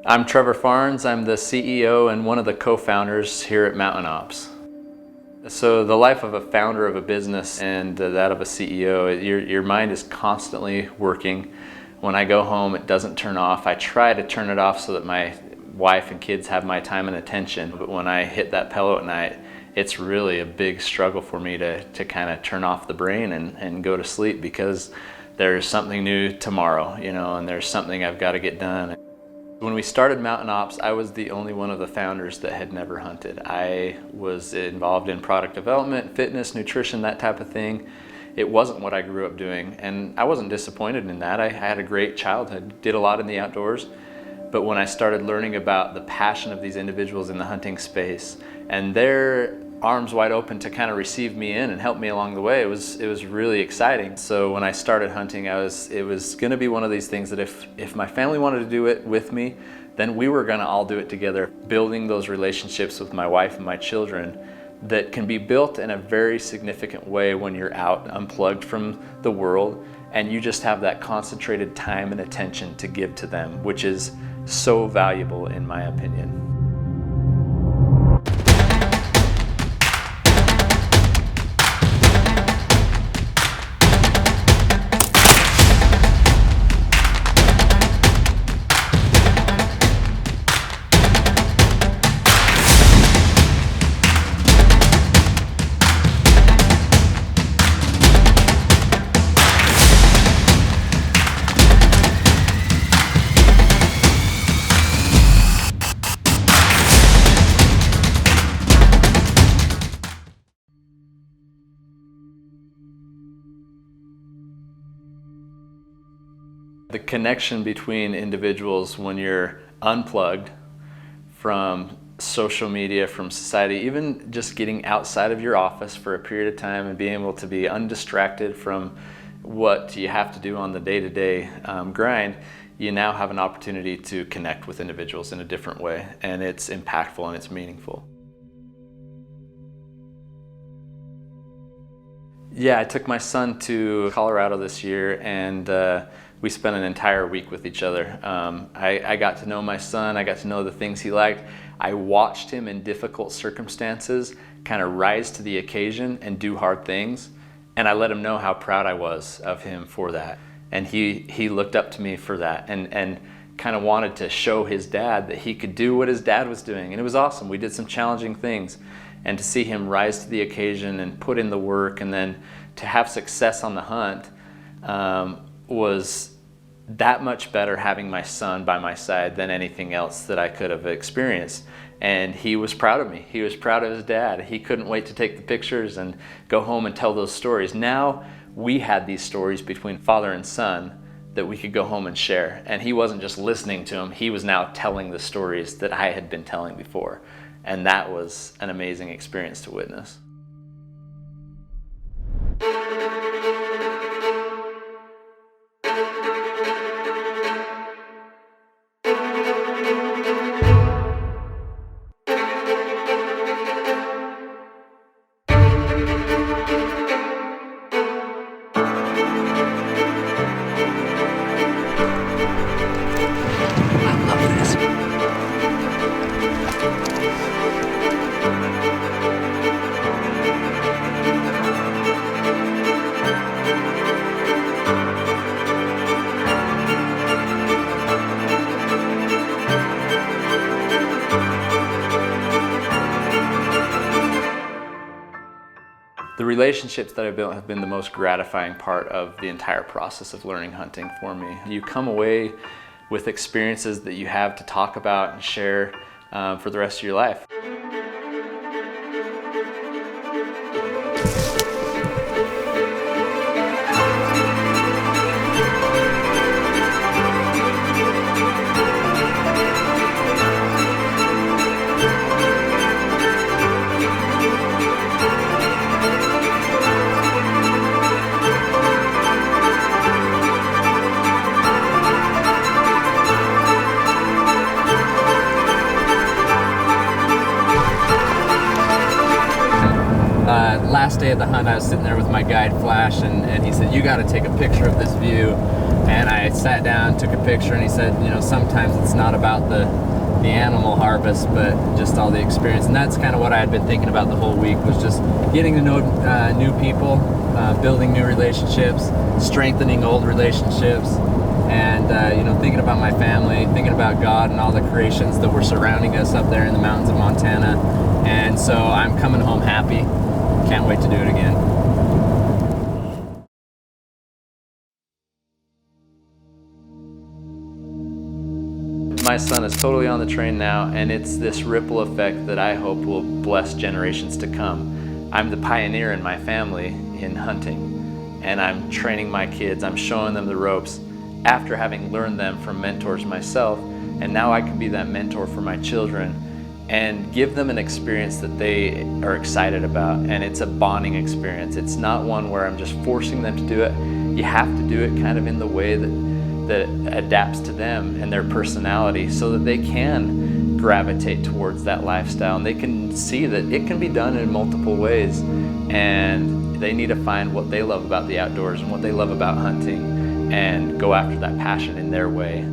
I'm Trevor Farnes. I'm the CEO and one of the co-founders here at Mountain Ops. So the life of a founder of a business and that of a CEO, your mind is constantly working. When I go home, it doesn't turn off. I try to turn it off so that my wife and kids have my time and attention. But when I hit that pillow at night, it's really a big struggle for me to kind of turn off the brain and go to sleep, because there's something new tomorrow, and there's something I've got to get done. When we started Mountain Ops, I was the only one of the founders that had never hunted. I was involved in product development, fitness, nutrition, that type of thing. It wasn't what I grew up doing, and I wasn't disappointed in that. I had a great childhood, did a lot in the outdoors. But when I started learning about the passion of these individuals in the hunting space and their arms wide open to kind of receive me in and help me along the way, it was really exciting. So when I started hunting, it was going to be one of these things that if my family wanted to do it with me, then we were going to all do it together, building those relationships with my wife and my children that can be built in a very significant way when you're out unplugged from the world and you just have that concentrated time and attention to give to them, which is so valuable in my opinion. The connection between individuals when you're unplugged from social media, from society, even just getting outside of your office for a period of time and being able to be undistracted from what you have to do on the day-to-day grind, you now have an opportunity to connect with individuals in a different way, and it's impactful and it's meaningful. Yeah, I took my son to Colorado this year, and we spent an entire week with each other. I got to know my son, I got to know the things he liked. I watched him in difficult circumstances kind of rise to the occasion and do hard things, and I let him know how proud I was of him for that. And he looked up to me for that and kind of wanted to show his dad that he could do what his dad was doing, and it was awesome. We did some challenging things, and to see him rise to the occasion and put in the work and then to have success on the hunt was that much better having my son by my side than anything else that I could have experienced. And he was proud of me. He was proud of his dad. He couldn't wait to take the pictures and go home and tell those stories. Now we had these stories between father and son that we could go home and share. And he wasn't just listening to them, he was now telling the stories that I had been telling before. And that was an amazing experience to witness. The relationships that I've built have been the most gratifying part of the entire process of learning hunting for me. You come away with experiences that you have to talk about and share for the rest of your life. of the hunt, I was sitting there with my guide flash, and he said, "You got to take a picture of this view." And I sat down, took a picture, and he said, "You know, sometimes it's not about the animal harvest, but just all the experience." And that's kind of what I had been thinking about the whole week, was just getting to know new people, building new relationships, strengthening old relationships, and you know, thinking about my family, thinking about God and all the creations that were surrounding us up there in the mountains of Montana. And so I'm coming home happy. Can't wait to do it again. My son is totally on the train now, and it's this ripple effect that I hope will bless generations to come. I'm the pioneer in my family in hunting, and I'm training my kids. I'm showing them the ropes after having learned them from mentors myself, and now I can be that mentor for my children and give them an experience that they are excited about. And it's a bonding experience. It's not one where I'm just forcing them to do it. You have to do it kind of in the way that adapts to them and their personality, so that they can gravitate towards that lifestyle, and they can see that it can be done in multiple ways, and they need to find what they love about the outdoors and what they love about hunting and go after that passion in their way.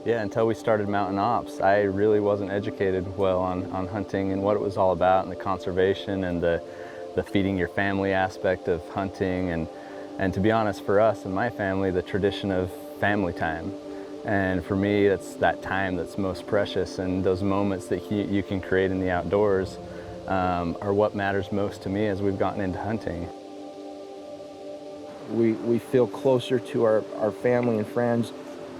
Yeah, until we started Mountain Ops, I really wasn't educated well on hunting and what it was all about, and the conservation and the feeding your family aspect of hunting, and to be honest, for us and my family, the tradition of family time. And for me, it's that time that's most precious, and those moments that you can create in the outdoors are what matters most to me as we've gotten into hunting. We feel closer to our family and friends.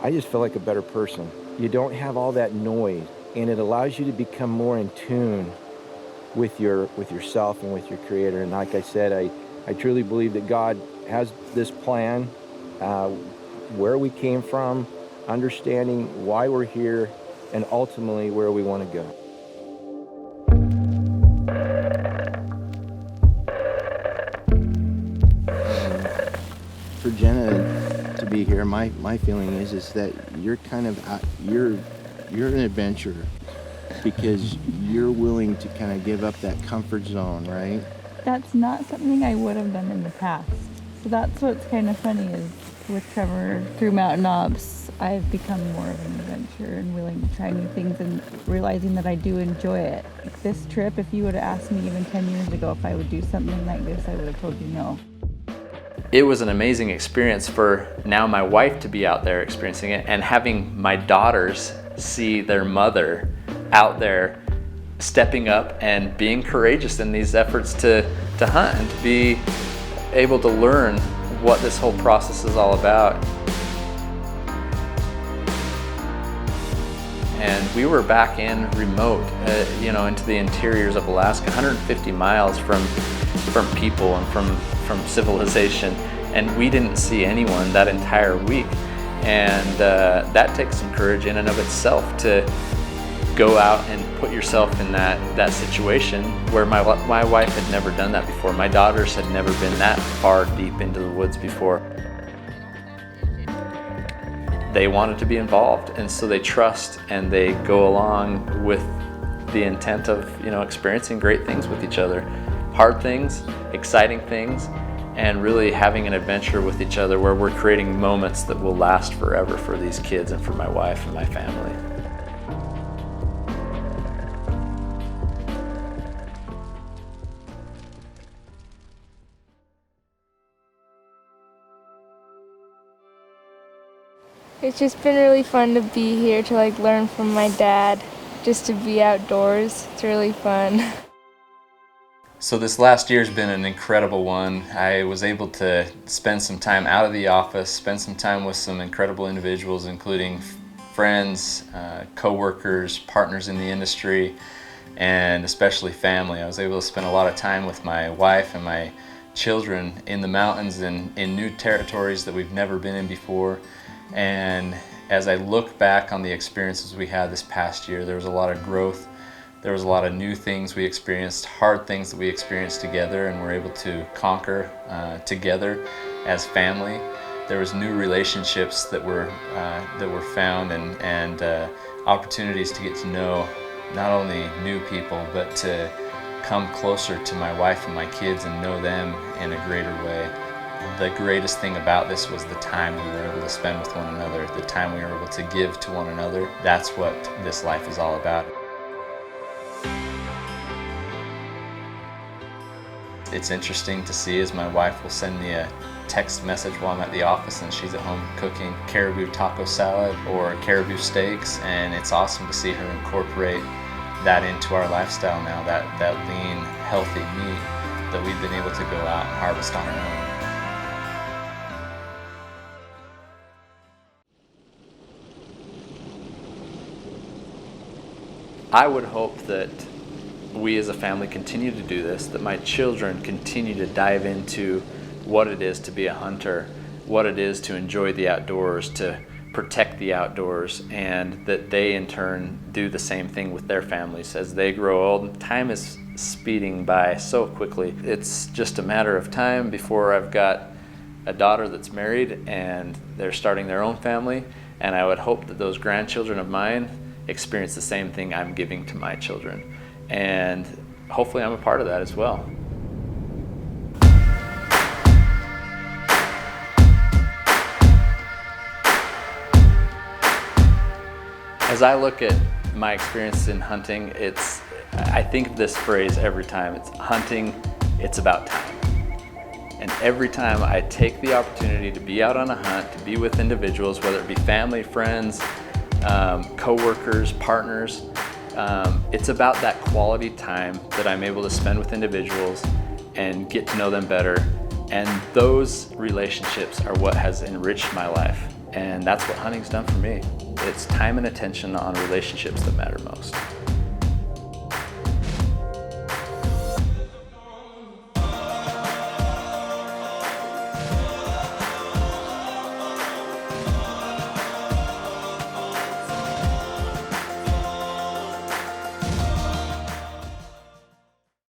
I just feel like a better person. You don't have all that noise, and it allows you to become more in tune with yourself and with your Creator. And like I said, I truly believe that God has this plan, where we came from, understanding why we're here, and ultimately where we want to go. For Jenna to be here, my feeling is that you're kind of you're an adventurer, because you're willing to kind of give up that comfort zone, right? That's not something I would have done in the past. So that's what's kind of funny, is with Trevor, through Mountain Ops, I've become more of an adventurer and willing to try new things, and realizing that I do enjoy it. Like this trip, if you would have asked me even 10 years ago if I would do something like this, I would have told you no. It was an amazing experience for now my wife to be out there experiencing it, and having my daughters see their mother out there stepping up and being courageous in these efforts to hunt, and to be able to learn what this whole process is all about. And we were back in remote, into the interiors of Alaska, 150 miles from people and from civilization, and we didn't see anyone that entire week. And that takes some courage in and of itself, to go out and put yourself in that situation where my wife had never done that before. My daughters had never been that far deep into the woods before. They wanted to be involved, and so they trust and they go along with the intent of experiencing great things with each other. Hard things, exciting things, and really having an adventure with each other where we're creating moments that will last forever for these kids and for my wife and my family. It's just been really fun to be here, to learn from my dad, just to be outdoors. It's really fun. So this last year's been an incredible one. I was able to spend some time out of the office, spend some time with some incredible individuals, including friends, co-workers, partners in the industry, and especially family. I was able to spend a lot of time with my wife and my children in the mountains and in new territories that we've never been in before. And as I look back on the experiences we had this past year, there was a lot of growth. There was a lot of new things we experienced, hard things that we experienced together, and were able to conquer together as family. There was new relationships that were found, and opportunities to get to know not only new people, but to come closer to my wife and my kids and know them in a greater way. The greatest thing about this was the time we were able to spend with one another, the time we were able to give to one another. That's what this life is all about. It's interesting to see as my wife will send me a text message while I'm at the office and she's at home cooking caribou taco salad or caribou steaks, and it's awesome to see her incorporate that into our lifestyle now, that lean, healthy meat that we've been able to go out and harvest on our own. I would hope that we as a family continue to do this, that my children continue to dive into what it is to be a hunter, what it is to enjoy the outdoors, to protect the outdoors, and that they in turn do the same thing with their families as they grow old. Time is speeding by so quickly. It's just a matter of time before I've got a daughter that's married and they're starting their own family, and I would hope that those grandchildren of mine experience the same thing I'm giving to my children. And hopefully I'm a part of that as well. As I look at my experience in hunting, I think of this phrase every time. It's hunting, it's about time. And every time I take the opportunity to be out on a hunt, to be with individuals, whether it be family, friends, co-workers, partners, it's about that quality time that I'm able to spend with individuals and get to know them better. And those relationships are what has enriched my life. And that's what hunting's done for me. It's time and attention on relationships that matter most.